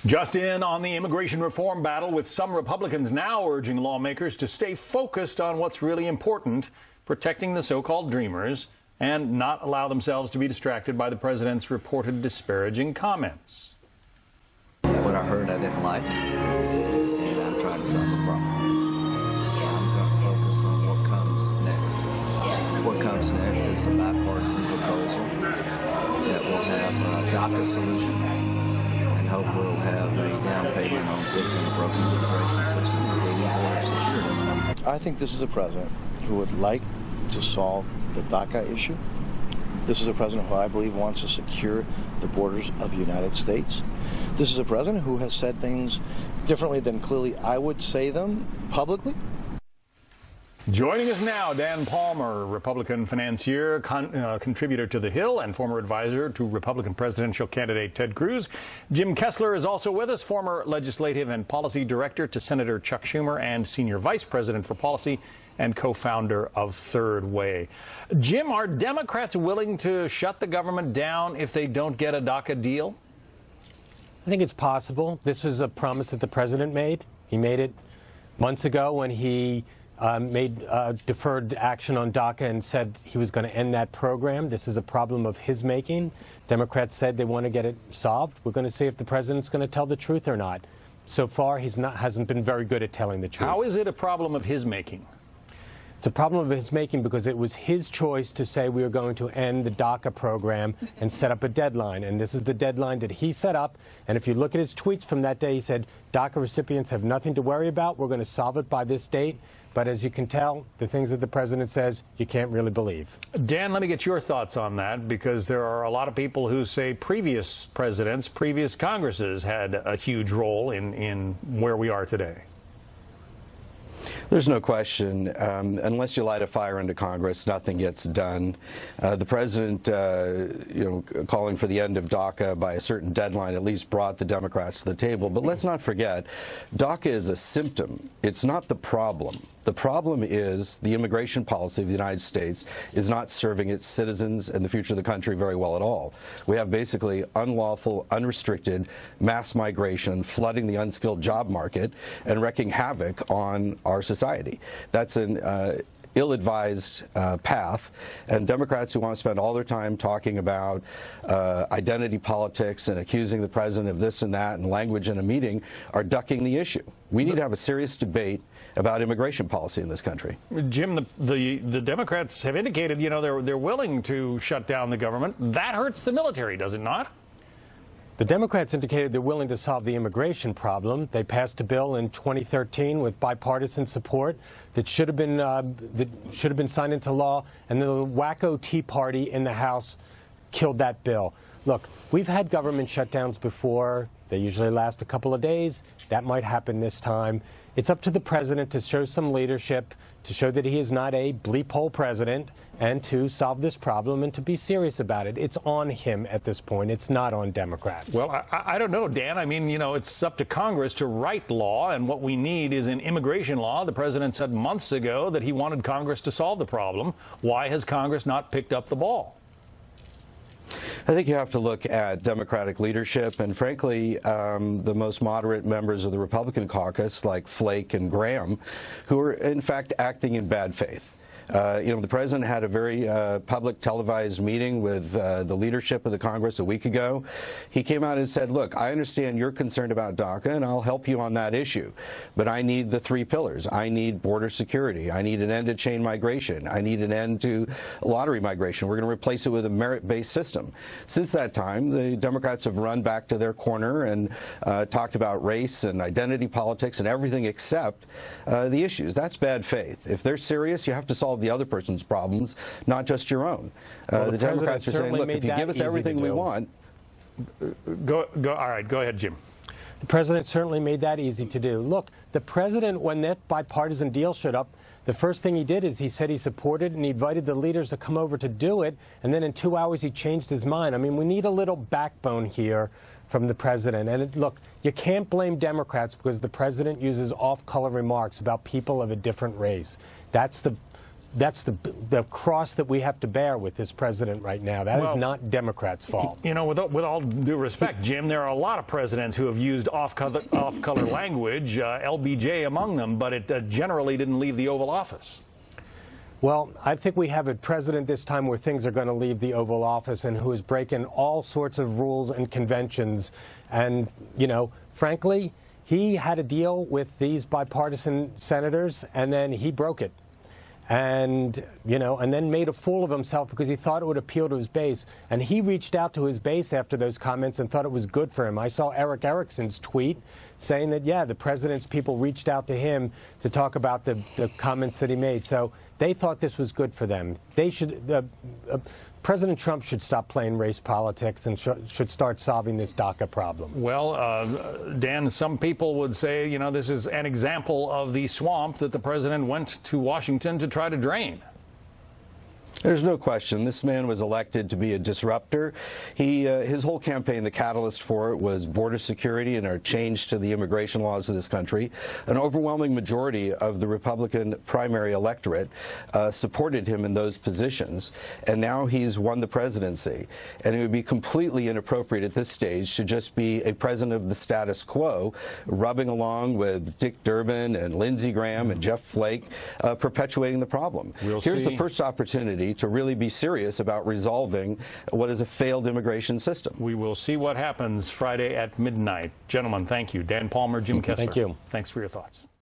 Just in on the immigration reform battle, with some Republicans now urging lawmakers to stay focused on what's really important, protecting the so-called dreamers, and not allow themselves to be distracted by the president's reported disparaging comments. What I heard I didn't like, and I'm trying to solve the problem. So I'm going to focus on what comes next. What comes next is a bipartisan proposal that will have a DACA solution, and hopefully we'll have a down payment on fixing a broken immigration system, including border security. I think this is a president who would like to solve the DACA issue. This is a president who I believe wants to secure the borders of the United States. This is a president who has said things differently than clearly I would say them publicly. Joining us now, Dan Palmer, Republican financier, contributor to The Hill, and former advisor to Republican presidential candidate Ted Cruz. Jim Kessler is also with us, former legislative and policy director to Senator Chuck Schumer and senior vice president for policy and co-founder of Third Way. Jim, are Democrats willing to shut the government down if they don't get a DACA deal? I think it's possible. This was a promise that the president made. He made it months ago when he made deferred action on DACA and said he was going to end that program. This is a problem of his making. Democrats said they want to get it solved. We're going to see if the president's going to tell the truth or not. So far, hasn't been very good at telling the truth. How is it a problem of his making? It's a problem of his making because it was his choice to say we are going to end the DACA program and set up a deadline. And this is the deadline that he set up. And if you look at his tweets from that day, he said DACA recipients have nothing to worry about. We're going to solve it by this date. But as you can tell, the things that the president says, you can't really believe. Dan, let me get your thoughts on that, because there are a lot of people who say previous presidents, previous Congresses had a huge role in where we are today. There's no question. Unless you light a fire into Congress, nothing gets done. The president, calling for the end of DACA by a certain deadline at least brought the Democrats to the table. But let's not forget, DACA is a symptom. It's not the problem. The problem is the immigration policy of the United States is not serving its citizens and the future of the country very well at all. We have basically unlawful, unrestricted mass migration flooding the unskilled job market and wreaking havoc on our society. That's an ill-advised path, and Democrats who want to spend all their time talking about identity politics and accusing the president of this and that and language in a meeting are ducking the issue. We need to have a serious debate about immigration policy in this country. Jim, the Democrats have indicated, they're willing to shut down the government. That hurts the military, does it not? The Democrats indicated they're willing to solve the immigration problem. They passed a bill in 2013 with bipartisan support that should have been signed into law, and the wacko Tea Party in the House killed that bill. Look, we've had government shutdowns before. They usually last a couple of days. That might happen this time. It's up to the president to show some leadership, to show that he is not a bleep hole president, and to solve this problem and to be serious about it. It's on him at this point. It's not on Democrats. Well, I don't know, Dan. I mean, it's up to Congress to write law, and what we need is an immigration law. The president said months ago that he wanted Congress to solve the problem. Why has Congress not picked up the ball? I think you have to look at Democratic leadership, and frankly, the most moderate members of the Republican caucus, like Flake and Graham, who are in fact acting in bad faith. The president had a very public televised meeting with the leadership of the Congress a week ago. He came out and said, look, I understand you're concerned about DACA, and I'll help you on that issue. But I need the three pillars. I need border security. I need an end to chain migration. I need an end to lottery migration. We're going to replace it with a merit-based system. Since that time, the Democrats have run back to their corner and talked about race and identity politics and everything except the issues. That's bad faith. If they're serious, you have to solve the other person's problems, not just your own. Well, the Democrats are saying, look, if you give us everything we want. All right, go ahead, Jim. The president certainly made that easy to do. Look, the president, when that bipartisan deal showed up, the first thing he did is he said he supported and he invited the leaders to come over to do it, and then in 2 hours he changed his mind. I mean, we need a little backbone here from the president. And look, you can't blame Democrats because the president uses off-color remarks about people of a different race. That's the that's the cross that we have to bear with this president right now. That is not Democrats' fault. You know, with all due respect, Jim, there are a lot of presidents who have used off-color language, LBJ among them, but it generally didn't leave the Oval Office. Well, I think we have a president this time where things are going to leave the Oval Office and who is breaking all sorts of rules and conventions. And, you know, frankly, he had a deal with these bipartisan senators, and then he broke it. And, you know, and then made a fool of himself because he thought it would appeal to his base. And he reached out to his base after those comments and thought it was good for him. I saw Eric Erickson's tweet saying that, yeah, the president's people reached out to him to talk about the comments that he made. So they thought this was good for them. They should, President Trump should stop playing race politics and should start solving this DACA problem. Well, Dan, some people would say, you know, this is an example of the swamp that the president went to Washington to try to drain. There's no question. This man was elected to be a disruptor. His whole campaign, the catalyst for it was border security and our change to the immigration laws of this country. An overwhelming majority of the Republican primary electorate supported him in those positions, and now he's won the presidency. And it would be completely inappropriate at this stage to just be a president of the status quo, rubbing along with Dick Durbin and Lindsey Graham and Jeff Flake, perpetuating the problem. Here's the first opportunity to really be serious about resolving what is a failed immigration system. We will see what happens Friday at midnight. Gentlemen, thank you. Dan Palmer, Jim Kessler. Thank you. Thanks for your thoughts.